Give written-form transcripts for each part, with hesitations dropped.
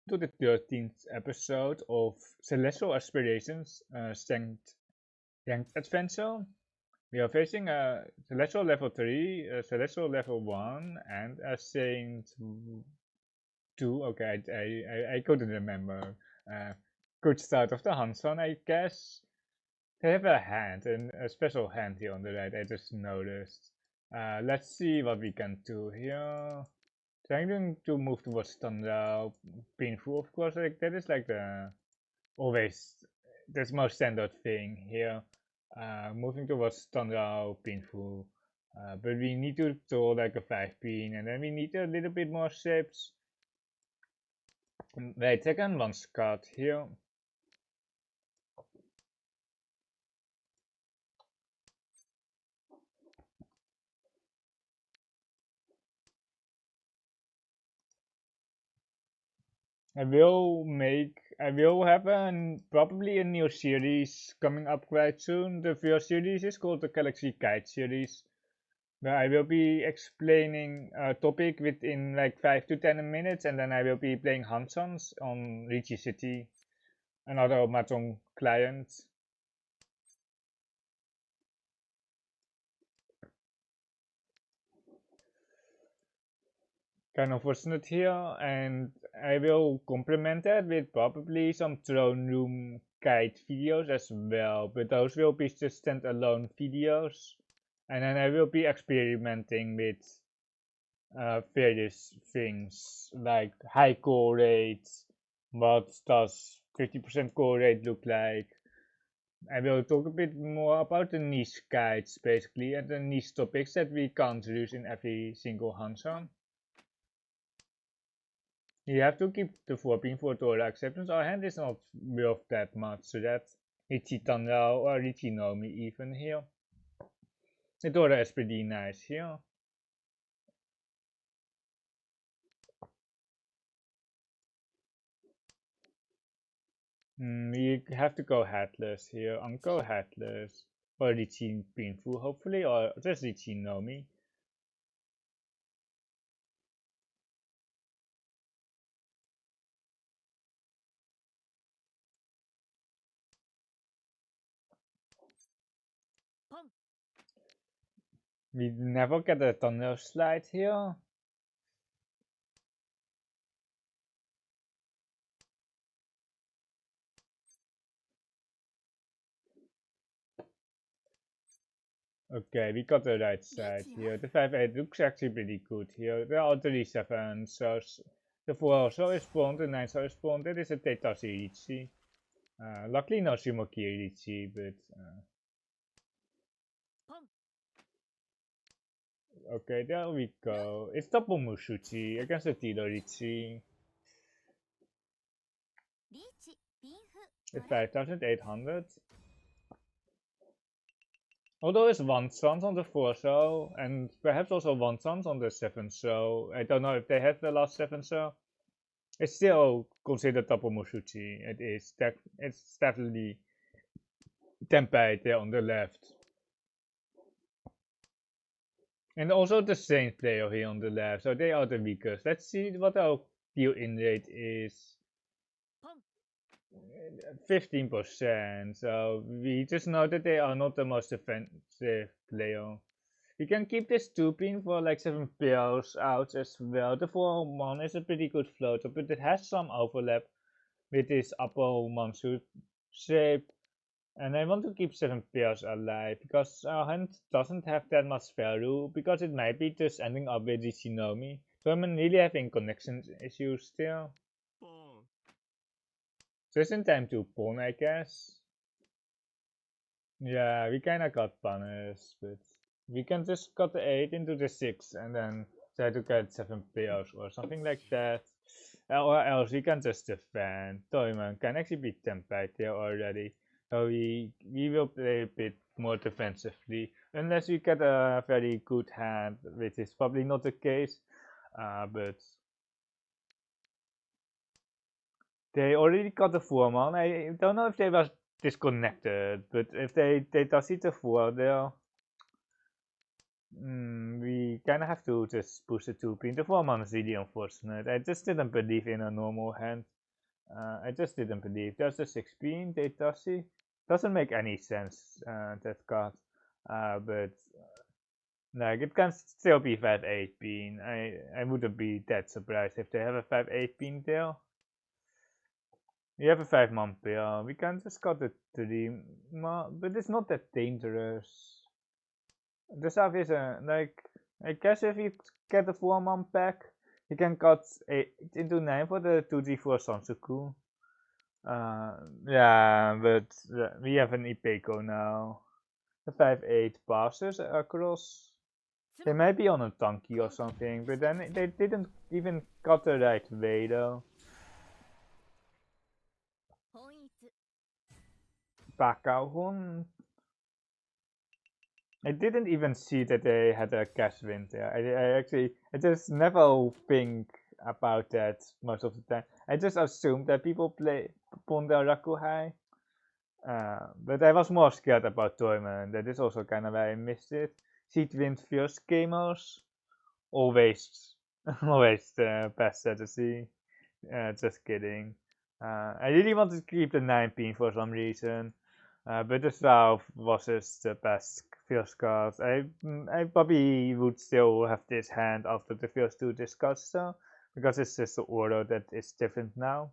to the 13th episode of Celestial Aspirations ranked adventure. We are facing a Celestial level 3, a Celestial level 1, and a Saint 2. Okay, I couldn't remember. Uh, good start of the Hanchan, I guess. They have a hand, and a special hand here on the right, I just noticed. Let's see what we can do here. Trying to move towards thunder, painful of course, like that is like the always the most standard thing here. Moving towards thunder, painful. But we need to throw like a 5 pin and then we need a little bit more shapes. Wait, second one Scott here. I will have probably a new series coming up quite soon. The first series is called the Galaxy Guide series, where I will be explaining a topic within like 5 to 10 minutes, and then I will be playing Hanchan's on Ricci City, another Mahjong client. Kind of unfortunate here, and I will complement that with probably some throne room guide videos as well, but those will be just standalone videos, and then I will be experimenting with various things like high core rates, what does 50% core rate look like. I will talk a bit more about the niche guides basically and the niche topics that we can't use in every single Hanchan. You have to keep the 4-pin for Torah acceptance. Our hand is not worth that much, so that Ichitanda or Ichinomi even here. The Torah is pretty nice here. We have to go headless here. Uncle headless. Or Richie Painful, hopefully, or just Richie Nomi. We never get a tunnel slide here. Okay, we got the right side here. The 5-8 looks actually pretty good here. There are 3-7, so the 4 also is spawned, the 9 also is spawned. That is a Tetasi Richie. Luckily no Shimoki Richie, but okay, there we go. It's double Musuji against the Tilo Richie. It's 5,800. Although it's one chance on the 4 show, and perhaps also one chance on the 7 show. I don't know if they have the last 7 show. It's still considered double Musuji. It's definitely Tempei there on the left. And also the Saint player here on the left, so they are the weakest. Let's see what our deal in rate is. 15%, so we just know that they are not the most defensive player. We can keep this 2-pin for like 7 pairs out as well. The 4-1 is a pretty good floater, but it has some overlap with this upper Mansu shape. And I want to keep 7 pairs alive, because our hand doesn't have that much value, because it might be just ending up with the Shinomi. So I'm really having connection issues still. Just in time to pawn, I guess. Yeah, we kinda got punished, but we can just cut the 8 into the 6 and then try to get 7 pairs or something like that. Or else we can just defend. Toyman can actually be tempted there already. So we will play a bit more defensively. Unless we get a very good hand, which is probably not the case. But they already got the 4-man. I don't know if they was disconnected, but if they does hit the 4 there, we kind of have to just push the 2-pin. The 4-man is really unfortunate. I just didn't believe in a normal hand. I just didn't believe. There's a 6-pin, Deitashi. Doesn't make any sense, that card. But like it can still be 5-8-pin. I wouldn't be that surprised if they have a 5-8-pin there. We have a 5-man pair. We can just cut the 3, but it's not that dangerous. The stuff is like, I guess if you get a 4-man pack, you can cut 8 into 9 for the 2-3-4 Sansuku. Yeah, but we have an Ipeco now. The 5-8 passes across. They might be on a tanky or something, but then they didn't even cut the right way though. Bakahon. I didn't even see that they had a cash win there. I just never think about that most of the time. I just assumed that people play Ponda Rakuhai. But I was more scared about Toyman. That is also kind of why I missed it. Seed win first gamers. Always, always the best strategy. Just kidding. I really wanted to keep the 9-pin for some reason. But the South was just the best first card. I probably would still have this hand after the first 2 discards though, because it's just the order that is different now.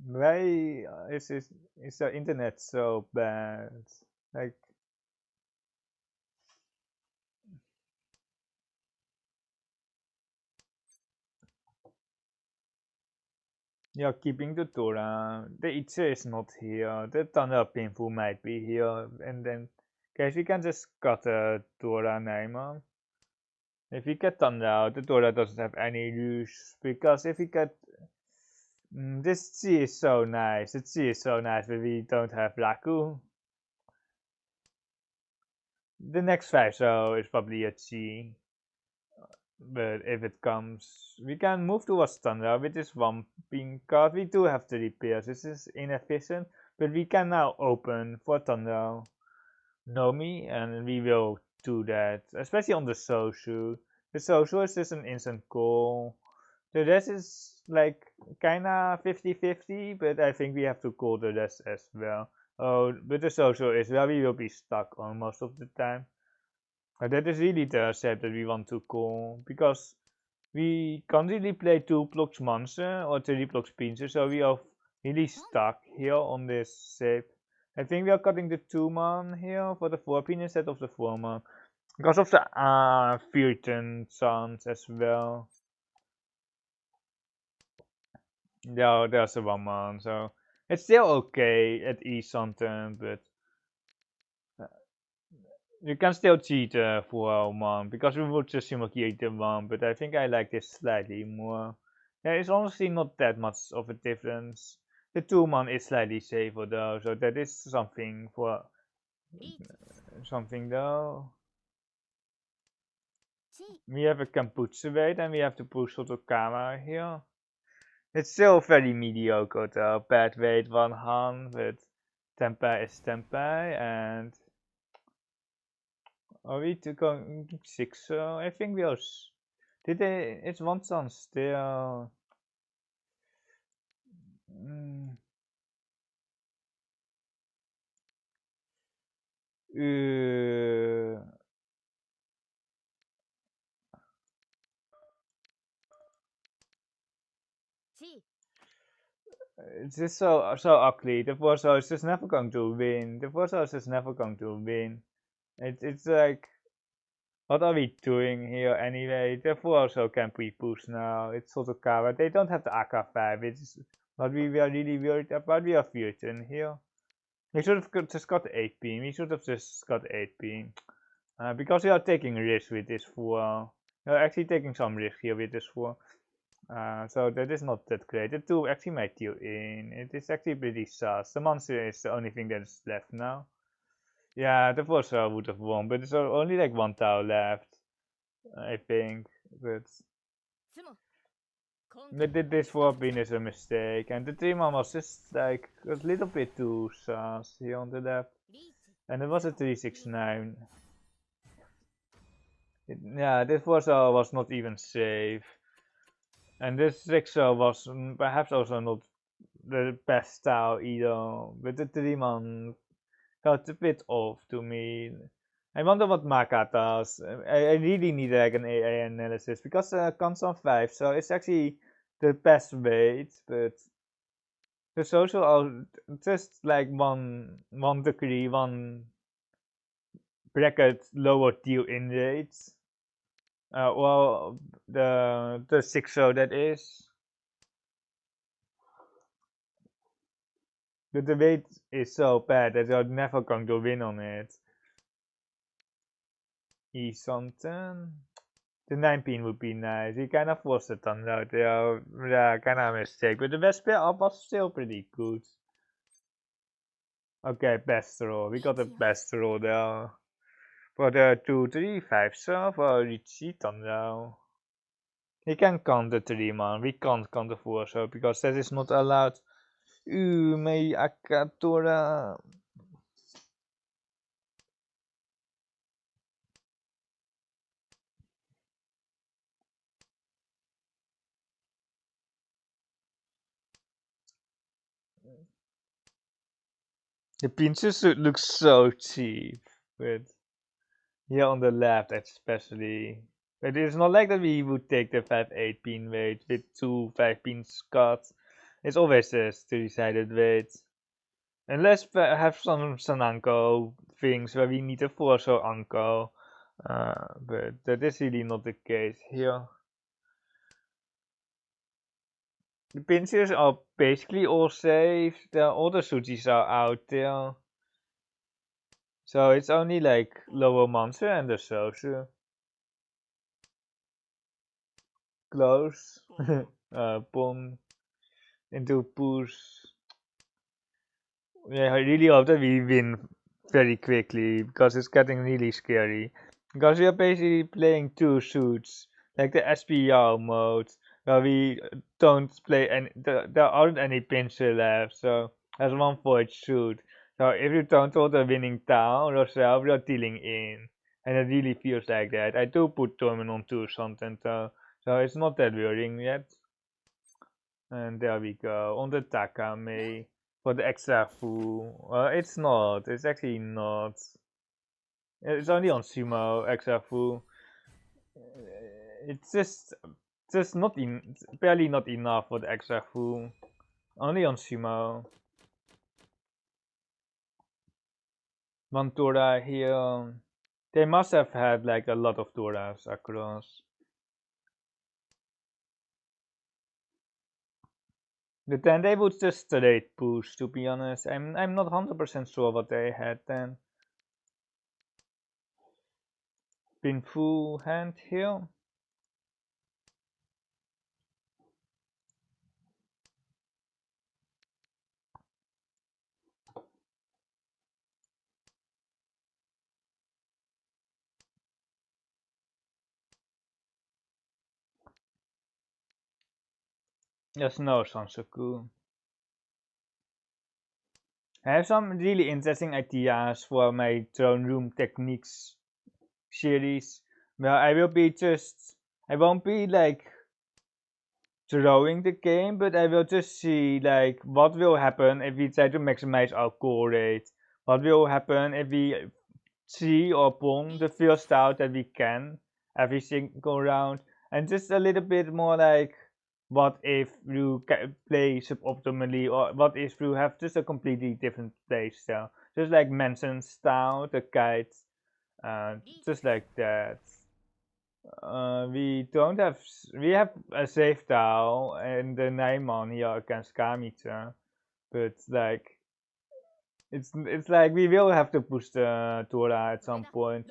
Why is the internet so bad? Like, yeah, keeping the Torah. The Itse is not here. The Thunder Painful might be here. And then, guys, we can just cut the Torah Naiman. If we get Thunder out, the Torah doesn't have any use. Because if we get... this Chi is so nice. The Chi is so nice, but we don't have Raku. The next 5 so is probably a Chi. But if it comes, we can move towards Thunder with this one pink card. We do have the repairs. This is inefficient, but we can now open for Thunder Nomi, and we will do that, especially on the Soshu. The Soshu is just an instant call. The rest is like kinda 50-50, but I think we have to call the rest as well. Oh, but the Soshu is where we will be stuck on most of the time. That is really the set that we want to call, because we can't really play 2 blocks Monster or 3 blocks Pincer, so we are really stuck here on this shape. I think we are cutting the 2-man here for the 4-pin instead of the 4-man, because of the Virgin sounds as well. Yeah, there's a 1-man, so it's still okay at each something, but you can still cheat for 1, because we would just simulate the 1, but I think I like this slightly more. There is honestly not that much of a difference. The 2-man is slightly safer though, so that is something for something though. We have a Kamputsu weight and we have to push Otokama here. It's still very mediocre though. Bad weight 1 Han, but Tempai is Tempai, and are we to go 6? So I think we are. Did they? It's one chance still. It's just so ugly. The Forza is just never going to win. The Forza is just never going to win. It's like, what are we doing here anyway? The Forza can pre-push now. It's Sotokawa. They don't have the AK-5, which is what we were really worried about. We are Virgin here. We should have just got the 8-pin. We should have just got the 8-pin. Because we are taking risks with this 4. We are actually taking some risk here with this 4. So that is not that great. The 2 actually might deal in. It is actually pretty sus. The monster is the only thing that is left now. Yeah, the Forza would have won, but there's only like 1 tower left, I think. But this 4-pin is a mistake, and the 3-man was just like a little bit too sus here on the left. And it was a 369. Yeah, this was not even safe. And this 6 was perhaps also not the best style either. But the 3-man felt a bit off to me. I wonder what MAKA does. I really need like an AI analysis because comes on 5, so it's actually the best weight, but the social are just like one degree, one bracket lower deal in rates. Well, the 6 that is. But the weight is so bad that you're never going to win on it. E something. The 9-pin would be nice. You kind of forced it on that. Yeah, kind of a mistake. But the best pair up was still pretty good. Okay, best roll. We got the best roll there. For the 2, 3, 5 serve, or Richie now. He can count the 3-man. We can't count the 4 serve because that is not allowed. Mei Akatora. The pinches look so cheap, but here on the left especially. But it's not like that we would take the 5-8 pin weight with 2 5-pin cuts. It's always the 3-sided weight. Unless we have some Sananko things where we need a force or Anko. But that is really not the case here. The pinches are basically all safe. All the Sujis are out there. So it's only like lower monster and the Sosu. Close. Pong into push. Yeah, I really hope that we win very quickly because it's getting really scary. Because we are basically playing 2 suits, like the SPR mode, where we don't play any. There aren't any pincer left, so there's one for each suit. So if you don't hold a winning town yourself, you're dealing in, and it really feels like that. I do put Terminal on 2 something, so it's not that worrying yet. And there we go, on the Takame for the extra full. Well, it's not. It's actually not. It's only on Sumo extra full. It's just not barely not enough for the extra full. Only on Sumo. Mantura here. They must have had like a lot of Toras across. But then they would just straight push, to be honest. I'm not 100% sure what they had then. Been full hand here. There's no Sansoku. I have some really interesting ideas for my throne room techniques series. Well, I won't be like throwing the game, but I will just see like what will happen if we try to maximize our core rate. What will happen if we see or pong the first out that we can every single round, and just a little bit more like what if you play suboptimally, or what if you have just a completely different play style, just like Manson's style, the kite, just like that. We have a safe style and the Naiman here against Kamita, but like it's like we will have to push the Tora at some point.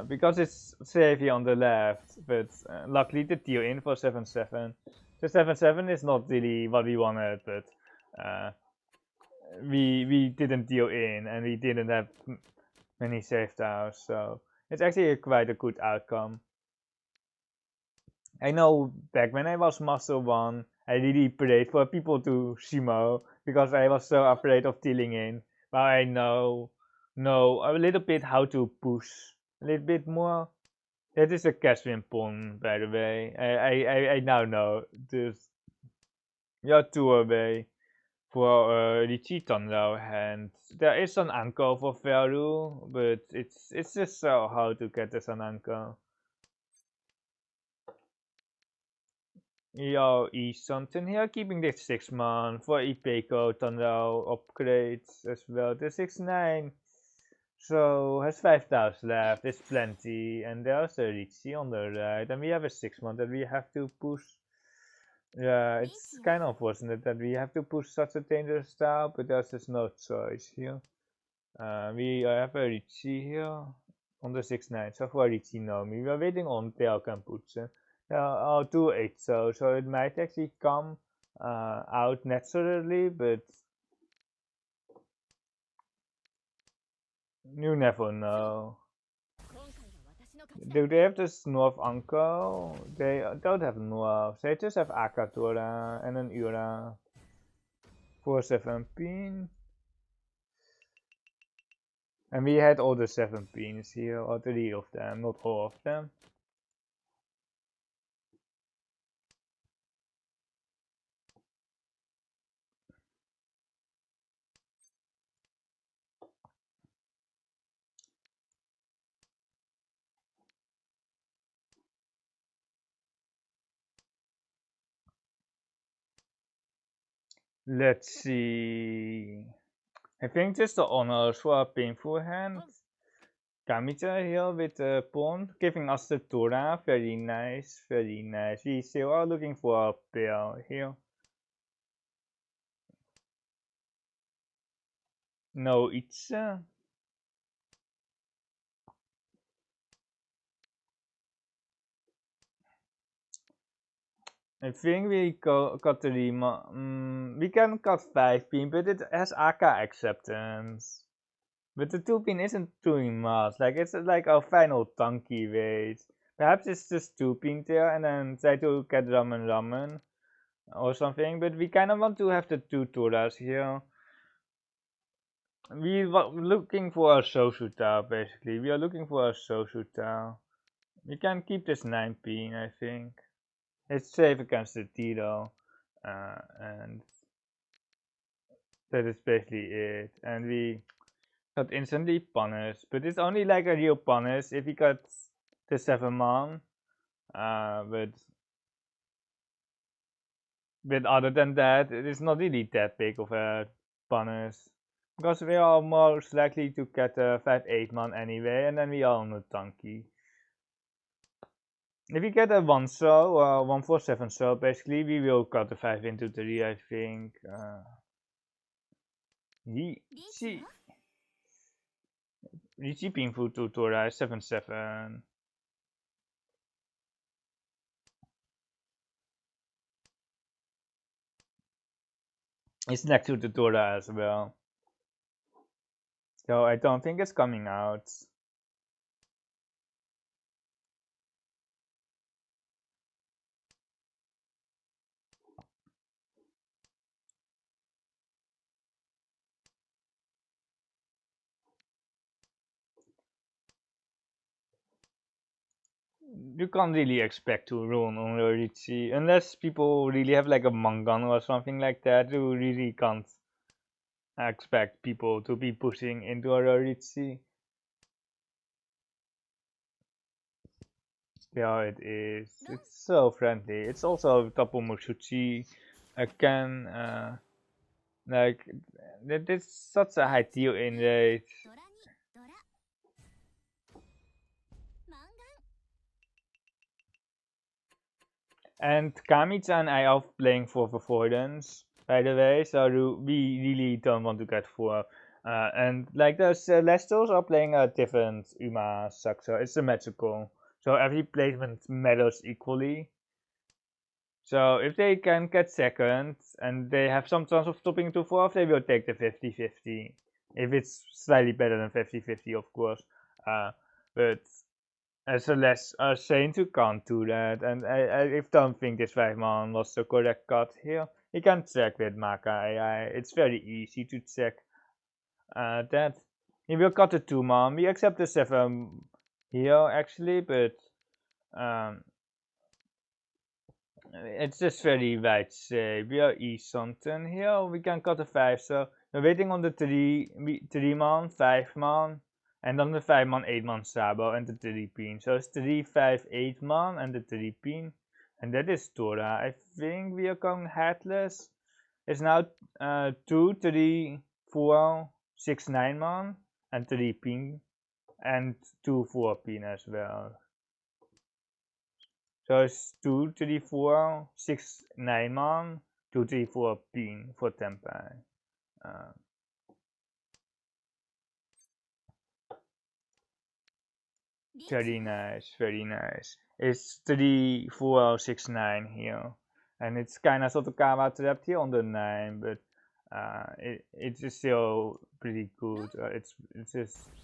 Because it's safe here on the left, but luckily the deal in for 7-7. The 7-7 is not really what we wanted, but we didn't deal in and we didn't have many safe tiles, so it's actually quite a good outcome. I know back when I was Master 1, I really prayed for people to Shimo because I was so afraid of dealing in. But I know a little bit how to push a little bit more. That is a Catherine pawn, by the way. I now know. Dus you're 2 away for the Cheaton though, and there is an anchor for value, but it's just so hard to get this an anchor. Yo, E something here, keeping this 6 man for Ipeco Tando upgrades as well. The 6-9. So has 5,000 left, there's plenty, and there's a Richie on the right, and we have a 6 man that we have to push. Yeah, it's kind of unfortunate that we have to push such a dangerous style, but there's just no choice here. We have a Richie here on the 6-9, so for Richie no, we are waiting on tail can poetsen. I'll do 8 so it might actually come out naturally, but you never know. Do they have this North Uncle? They don't have North. They just have Akatora and an Ura for 17. And we had all the 17s here, or 3 of them, not all of them. Let's see. I think just the honors for a painful hand. Kamita here with the pawn, giving us the Tora. Very nice, very nice. We still are looking for a pair here. No, it's I think we got the we can cut 5 pin, but it has AK acceptance. But the 2 pin isn't doing much. Like it's like our final tanky weight. Perhaps it's just 2 pin there and then try to get ramen or something. But we kind of want to have the 2 Toras here. We were looking for a social tile basically. We are looking for a social tile. We can keep this 9 pin, I think. It's safe against the Tito, and that is basically it. And we got instantly punished, but it's only like a real punish if we got the 7 man. But other than that, it is not really that big of a punish. Because we are most likely to get a 5-8 man anyway, and then we are on a tanky. If we get a 1 so, 147 so, basically we will cut the 5 into 3, I think. Richie painful to Tora 7-7. It's next to the Tora as well. So I don't think it's coming out. You can't really expect to run on Richie unless people really have like a Mangan or something like that. You really can't expect people to be pushing into a Richie. Yeah, it is. It's so friendly. It's also Tapo Musuji. Again, like, there's such a high deal in rate. And Kamita and I are playing for avoidance, by the way, so we really don't want to get 4. And like the Celestials are playing a different Uma structure. It's a magical. So every placement matters equally. So if they can get second and they have some chance of stopping to 4th, they will take the 50-50. If it's slightly better than 50-50, of course. But as a Saint who can't do that, and I don't think this 5 man was the correct cut here. You can check with MAKA AI. It's very easy to check that. He will cut the 2 man. We accept the 7 here actually, but it's just very wide shape. We are east something here. We can cut a 5, so we're waiting on the 3 man, 5 man, and then the 5 man, 8 man sabo and the 3 pin. So it's 3, 5, 8 man and the 3 pin, and that is Tora. I think we are going headless. It's now 2, 3, 4, 6, 9 man and 3 pin, and 2, 4 pin as well. So it's 2, 3, 4, 6, 9 man, 2, 3, 4 pin for tempai. Very nice, very nice. It's 3, 4, 6, 9 here. And it's kind of Sotokawa trapped here on the 9, but it's still pretty good.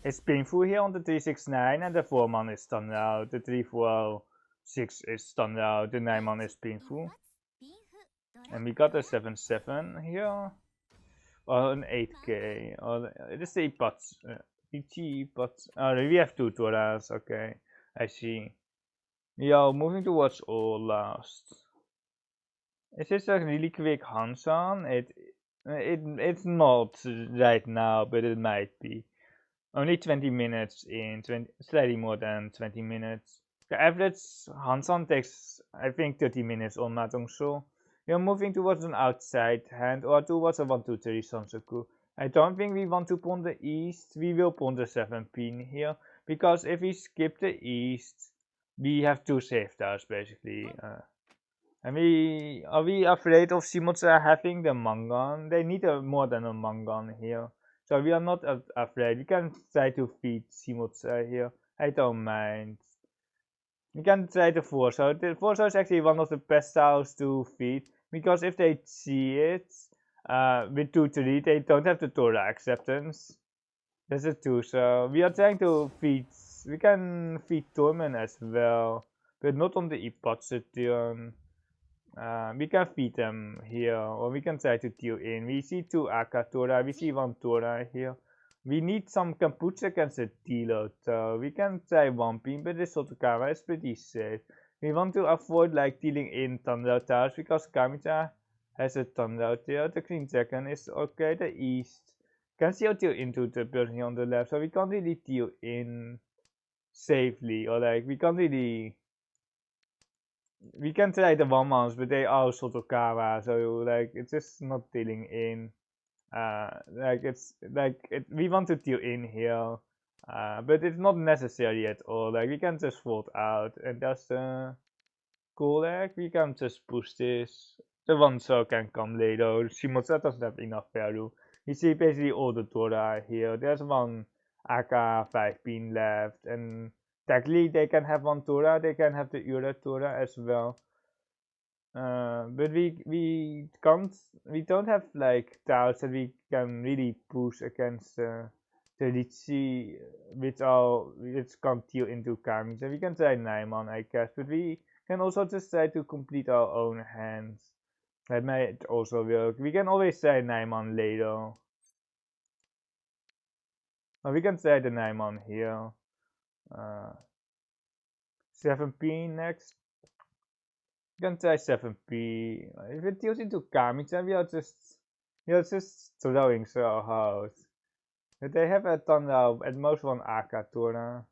It's painful here on the 3, 6, 9, and the 4 man is stunned out. The 3, 4, 6 is stunned out. The 9 man is painful. And we got a 7, 7 here. Or an 8k. Or let's say pots. But we have 2 Toras. Okay, I see. We are moving towards all last. Is this a really quick Hanchan? It's not right now, but it might be. Only 20 minutes in, slightly more than 20 minutes. The average Hanchan takes, I think, 30 minutes on Mahjong, so we are moving towards an outside hand or towards a 1, 2, 3 Sansoku. I don't think we want to pawn the east. We will pawn the 7 pin here, because if we skip the east, we have 2 safe tiles basically. And are we afraid of Shimotsa having the Mangan? They need more than a Mangan here. So we are not afraid. We can try to feed Shimotsa here. I don't mind. We can try the Forso. The Forso is actually one of the best tiles to feed, because if they see it with 2, 3, they don't have the Tora acceptance. That's a 2. So we are trying to feed. We can feed Torment as well, but not on the Ipotse turn. We can feed them here, or we can try to deal in. We see 2 Aka Tora, we see 1 Tora here. We need some Kampuche against the dealer, so we can try 1 pin, but this Sotokawa is pretty safe. We want to avoid like dealing in Thunder Towers, because Kamicha has a Thunder there. The Green Dragon is okay, the east can still deal into the person here on the left, so we can't really deal in safely, or like we can't really. We can try the 1-mans, but they are Sotokawa, so like it's just not dealing in. We want to deal in here, but it's not necessary at all. Like we can just fold out, and that's cool. Like we can just push this. The 1-shot can come later. Shimotsa doesn't have enough value. You see basically all the Tora here. There's 1 Aka 5 pin left, and technically they can have 1 Tora. They can have the Ura Tora as well. But we don't have like tiles that we can really push against the Ritzy, which can't deal into Kami. So we can try Naiman, I guess, but we can also just try to complete our own hands. That might also work. We can always try Naiman later. Or we can try the Naiman here. 7p next. We can try 7p. If it deals into Kami, then we are just throwing through our house. But they have a ton of at most 1 Aka Tora.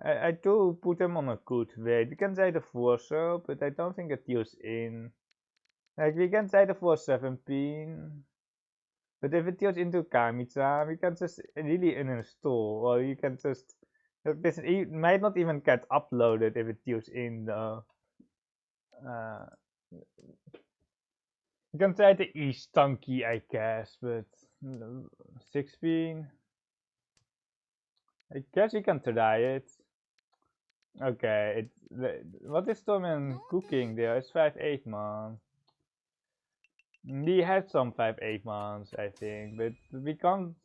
I do put them on a good weight. We can try the 4-so, but I don't think it deals in. Like we can try the 4-7 pin. But if it deals into Kamicha, we can just really uninstall. Or you can just. It might not even get uploaded if it deals in though. You can try the East Tanky, I guess, but 6 pin. I guess we can try it. Okay, what is Torment cooking there? It's 5-8 man. We had some 5-8 mans, I think, but we can't.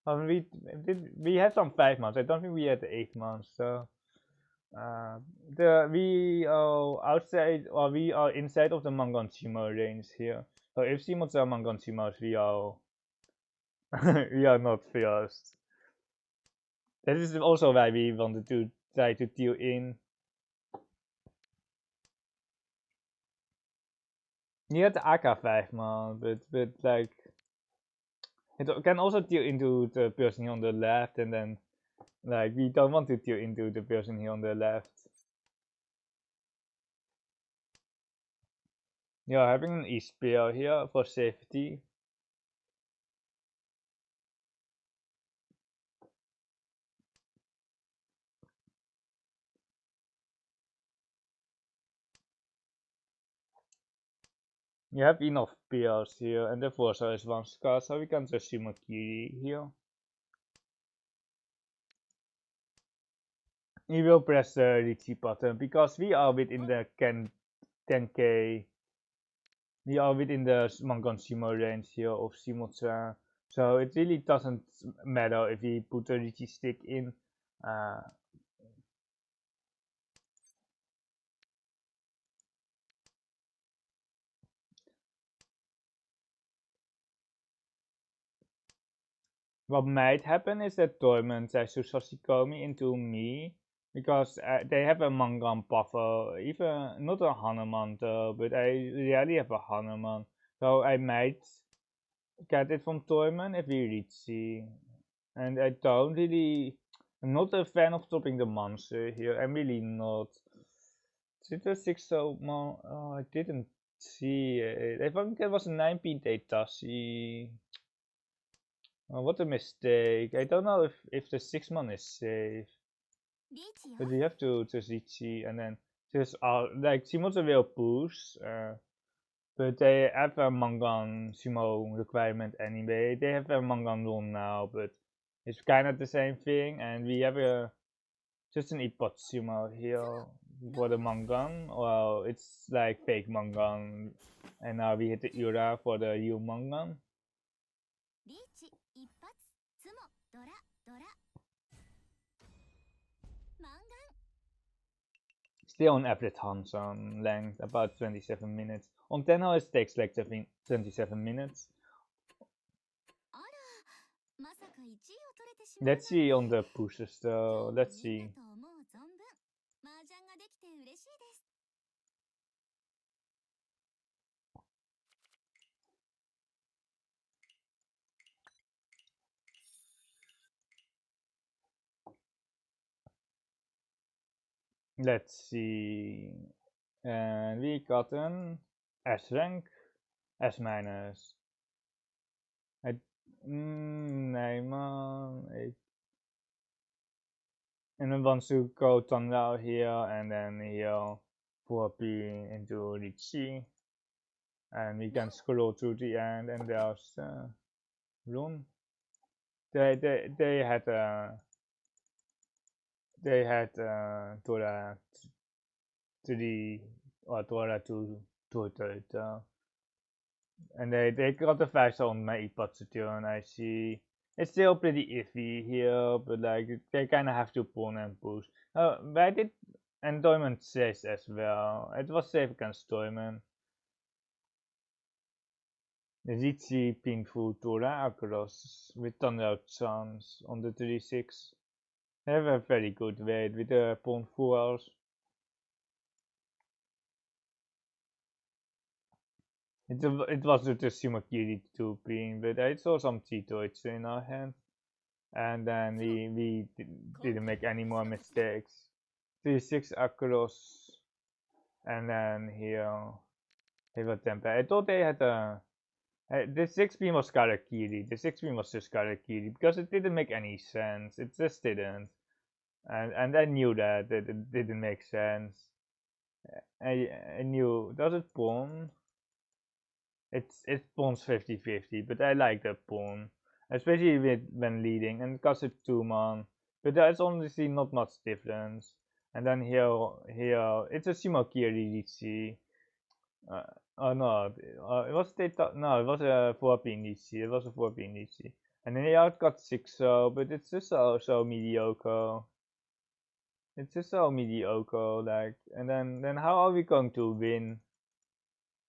We had some 5 mans. I don't think we had the 8 mans. So we are outside, or we are inside of the Manganshima range here. So if Simons are Manganshimas, we are we are not first. That is also why we wanted to try to deal in. He had the AK5 man, but like it can also deal into the person here on the left, and then like we don't want to deal into the person here on the left. Yeah, having an E-spear here for safety. You have enough spears here, and the Forza is 1 scar, so we can just Shimakiri here. We will press the retreat button because we are within the 10k. We are within the Mangan Shimo range here of Shimo-chan, so it really doesn't matter if we put a retreat stick in. What might happen is that Torment tries to Sashikomi into me, because they have a Mangan buffer, even not a Hanuman though, but I rarely have a Hanuman, so I might get it from Torment if we reach C. And I don't really, I'm not a fan of stopping the monster here, I'm really not. Is it a 6 so oh, I didn't see it. I think it was a 9-pin Tashi. Oh, what a mistake. I don't know if the 6-man is safe. But we have to just Ichi and then just like Shimo's will push, but they have a Mangan Shimo requirement anyway. They have a Mangan rule now, but it's kind of the same thing, and we have a just an Ipot Shimo here for the Mangan. Well, it's like fake Mangan, and now we hit the Ura for the real Mangan. Still on average Hanchan length, about 27 minutes. On 10 hours it takes like 27 minutes. Let's see on the pushes though, let's see. Let's see. And we got an S rank, S minus. Nee man. And then wants to go Tonrao here, and then here 4P into Richi. And we can scroll to the end, and there's Rune. They had Tora 3 or Tora 2 total, and they got the 5 on my Ipatsution. I see it's still pretty iffy here, but like they kind of have to pull and push. But I did Endoyment says as well. It was safe against Toyman. Ritzy Pinful Tora across with Thunder Chance on the 3-6. They have a very good weight with the pawn 4 hours. It was with the Sumakiri 2 pin, but I saw some Cheetoids in our hand. And then we didn't make any more mistakes. 3-6 across. And then here was Tempe. I thought they had a. The 6 pin was Karakiri. The 6 pin was just Karakiri because it didn't make any sense. It just didn't. And I knew that it didn't make sense. I knew. Does it pawn? It's pawns 50-50, but I like the pawn, especially when leading, and because it's 2-man. But there's honestly not much difference. And then here it's a Shimakiri Richi. Oh no, it was no, it was a 4-pin Richi. It was a 4-pin Richi. And then here it got 6 so, but it's just so mediocre. It's just so mediocre, like, and then how are we going to win?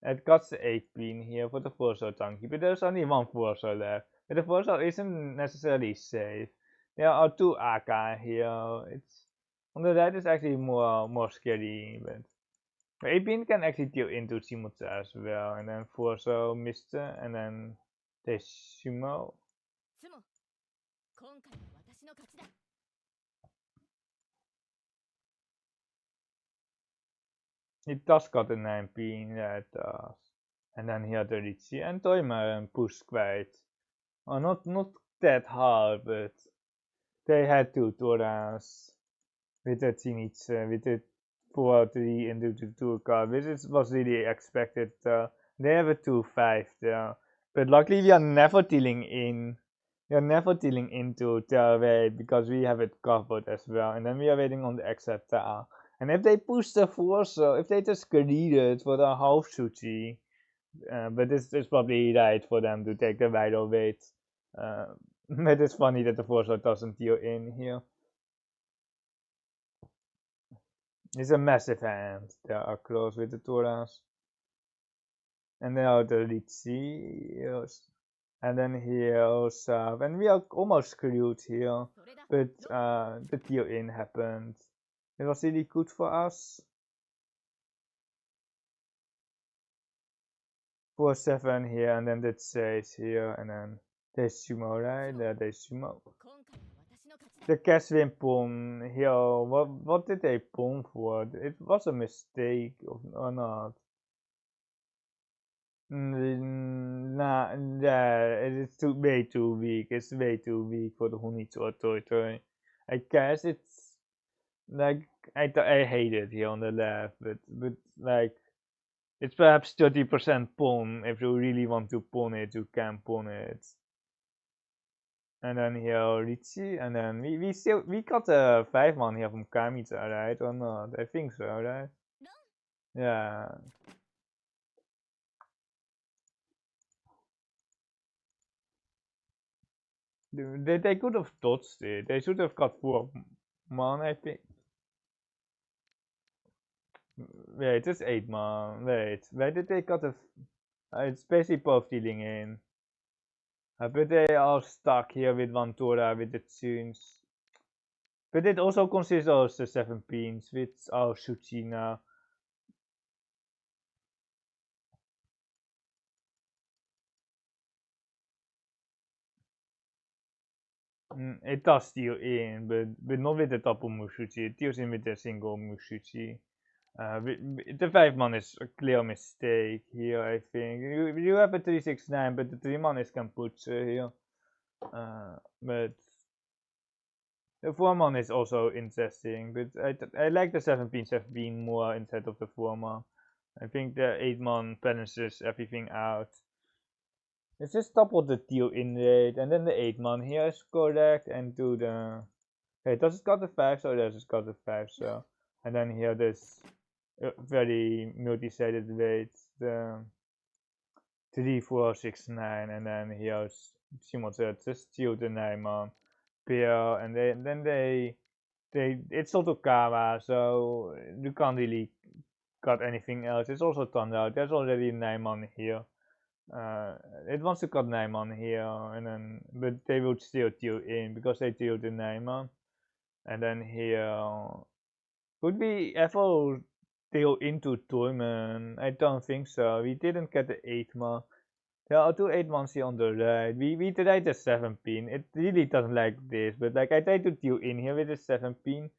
It got the 8-pin here for the Forza Tanky, but there's only one Forza left. But the Forza isn't necessarily safe. There are 2 AK here. On the right is actually more scary, but 18 can actually deal into Shimotsu as well, and then Fuso, Mister, and then Teshimo. It does got a 9-pin, yeah it does. And then he had the Richie and Toima and push quite. Oh, not that hard, but they had two Toras with the Zenitsu, with the 4-3 into the 2 card, which was really expected. They have a 2-5 there. But luckily we are never dealing in. We are never dealing into their way because we have it covered as well. And then we are waiting on the Exata. And if they push the 4, so if they just greed it for the half Suchi, but this is probably right for them to take the wider weight. But it's funny that the 4 doesn't deal in here. It's a massive hand. They are close with the Toras. And then are the Ritzios. And then here's and we are almost screwed here. But the deal in happened. It was really good for us. 4-7 here, and then that 6 here, and then there's Sumo, right? There's Sumo. The Caswin pawn here, what did they pawn for? It was a mistake or not? Nah, yeah, it's way too weak. It's way too weak for the Honitsu or Toy. I guess it's like I hate it here on the left, but like it's perhaps 30% pawn. If you really want to pawn it, you can pawn it. And then here Richie, and then we got a 5-1 here from Kamitsa, right? Or not? I think so, right? Yeah. They could have dodged it. They should have got 4-1, I think. Wait, it's 8-man. Wait, where did they got a? It's basically both dealing in. But they are stuck here with one Tora with the tunes. But it also consists of the 7 pins with our Suchina. It does deal in, but not with the double Musuji. It deals in with the single Musuji. The 5-man is a clear mistake here, I think. You have a 369, but the 3-man is Kamputsu here. But the 4-man is also interesting, but I like the 7-pin more instead of the 4-man. I think the 8-man balances everything out. It's just double the deal in rate, and then the 8-man here is correct, and do the. Okay, does it got the 5? So does it got the 5, so. And then here this very multi-sided weight, the 3, 4, 6, 9, and then here's just steal the 9-man pair, and then they it's Otokawa, so you can't really cut anything else. It's also turned out there's already 9-man here. It wants to cut 9-man here, and then but they would still deal in because they deal the 9-man, and then here could we ever deal into Toyman? I don't think so. We didn't get the 8-man. There are 2 8-mans here on the right. We tried the 7-pin. It really doesn't like this, but like I tried to deal in here with the 7-pin,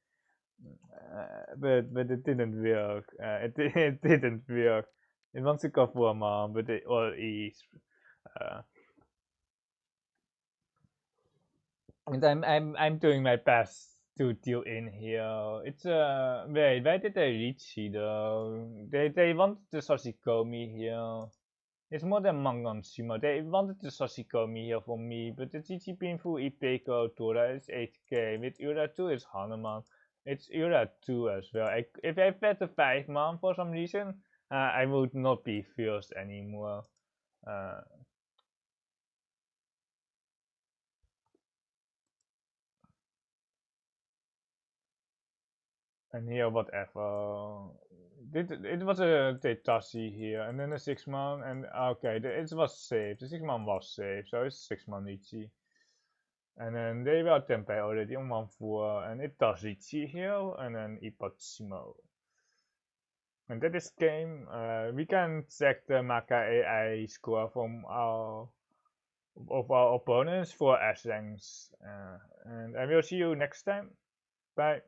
but it didn't work. It didn't work. It wants to go for a mom, but it all is. And I'm doing my best to deal in here. It's wait, where did they reach though? They wanted the Sashikomi here. It's more than Manganshima. They wanted the Sashikomi here for me, but the GG Pinfu Ipeko Tora is 8k. With Ura 2 is Hanuman. It's Ura 2 as well. If I bet the 5-man for some reason, I would not be first anymore. And here, whatever. It was a Tetashi here, and then a 6-man, and okay, it was safe. The 6-man was safe, so it's 6-man Ichi. And then they were tempe already on 1-4, and it does Ichi here, and then Ipotsimo. And that is game. We can check the MAKA AI score from our opponents for S ranks. And I will see you next time. Bye.